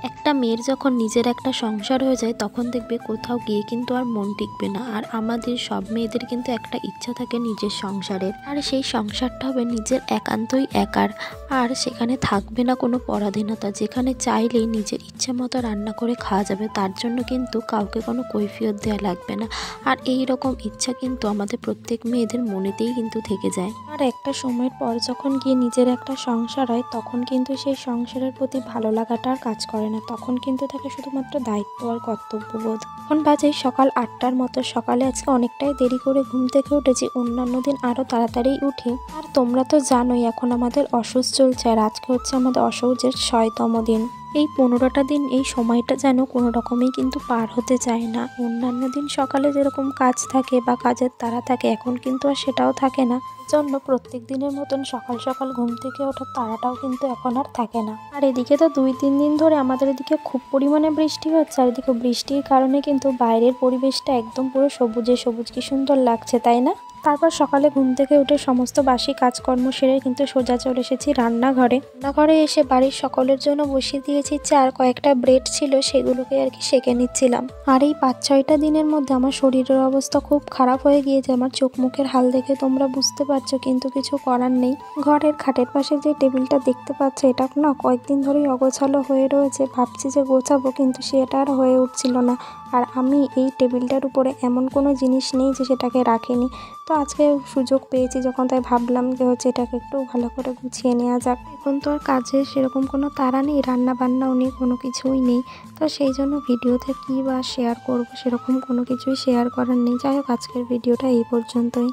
একটা মেয়ের যখন নিজের একটা সংসার হয়ে যায় তখন দেখবে কোথাও গিয়ে কিন্তু আর মন টিকবে না। আর আমাদের সব মেয়েদের কিন্তু একটা ইচ্ছা থাকে নিজের সংসারের, আর সেই সংসারটা হবে নিজের একান্তই একার। আর সেখানে থাকবে না কোনো পরাধীনতা, যেখানে চাইলেই নিজের ইচ্ছে মতো রান্না করে খাওয়া যাবে, তার জন্য কিন্তু কাউকে কোনো কৈফিয়ত দেওয়া লাগবে না। আর এই রকম ইচ্ছা কিন্তু আমাদের প্রত্যেক মেয়েদের মনেতেই কিন্তু থেকে যায়। আর একটা সময়ের পর যখন গিয়ে নিজের একটা সংসার হয় তখন কিন্তু সেই সংসারের প্রতি ভালো লাগাটা আর কাজ করে না, তখন কিন্তু থাকে শুধুমাত্র দায়িত্ব আর কর্তব্যবোধ। এখন বাজে সকাল 8টার মতো। সকালে আজকে অনেকটাই দেরি করে ঘুম থেকে উঠেছি, অন্যান্য দিন আরও তাড়াতাড়ি উঠি। আর তোমরা তো জানোই এখন আমাদের অসৌচ চলছে, আর আজকে হচ্ছে আমাদের অসৌচের 6তম দিন। এই 15টা দিন এই সময়টা যেন কোনো রকমেই কিন্তু পার হতে চায় না। অন্যান্য দিন সকালে যেরকম কাজ থাকে বা কাজের তাড়া থাকে, এখন কিন্তু আর সেটাও থাকে না। জন্য প্রত্যেক দিনের মতন সকাল সকাল ঘুম থেকে ওঠার তাড়াটাও কিন্তু এখন আর থাকে না। আর এদিকে তো 2-3 দিন ধরে আমাদের এদিকে খুব পরিমাণে বৃষ্টি হচ্ছে, আর এদিকে বৃষ্টির কারণে কিন্তু বাইরের পরিবেশটা একদম পুরো সবুজে সবুজ, কি সুন্দর লাগছে তাই না? তারপর সকালে ঘুম থেকে উঠে সমস্ত বাসি কাজকর্ম সেরে কিন্তু সোজা চলে এসেছি রান্নাঘরে এসে বাড়ির সকলের জন্য বসিয়ে দিয়েছি চা, আর কয়েকটা ব্রেড ছিল সেগুলোকে আর কি সেঁকে নিচ্ছিলাম। আর এই 5-6টা দিনের মধ্যে আমার শরীরের অবস্থা খুব খারাপ হয়ে গিয়েছে, আমার চোখ মুখের হাল দেখে তোমরা বুঝতে পারছো, কিন্তু কিছু করার নেই। ঘরের খাটের পাশে যে টেবিলটা দেখতে পাচ্ছ, এটা না কয়েকদিন ধরেই অগোছালো হয়ে রয়েছে, ভাবছি যে গোছাবো কিন্তু সেটা আর হয়ে উঠছিল না। আর আমি এই টেবিলটার উপরে এমন কোনো জিনিস নেই যে সেটাকে রাখিনি, তো আজকে সুযোগ পেয়েছি যখন, তাই ভাবলাম যে হচ্ছে এটাকে একটু ভালো করে গুছিয়ে নেওয়া যাক। এখন তো আর কাজে সেরকম কোনো তাড়া নেই, রান্না বান্নাও নেই, কোনো কিছুই নেই, তো সেই জন্য ভিডিওতে কী বা শেয়ার করবো সেরকম কোনো কিছুই শেয়ার করার নেই। যাই হোক, আজকের ভিডিওটা এই পর্যন্তই।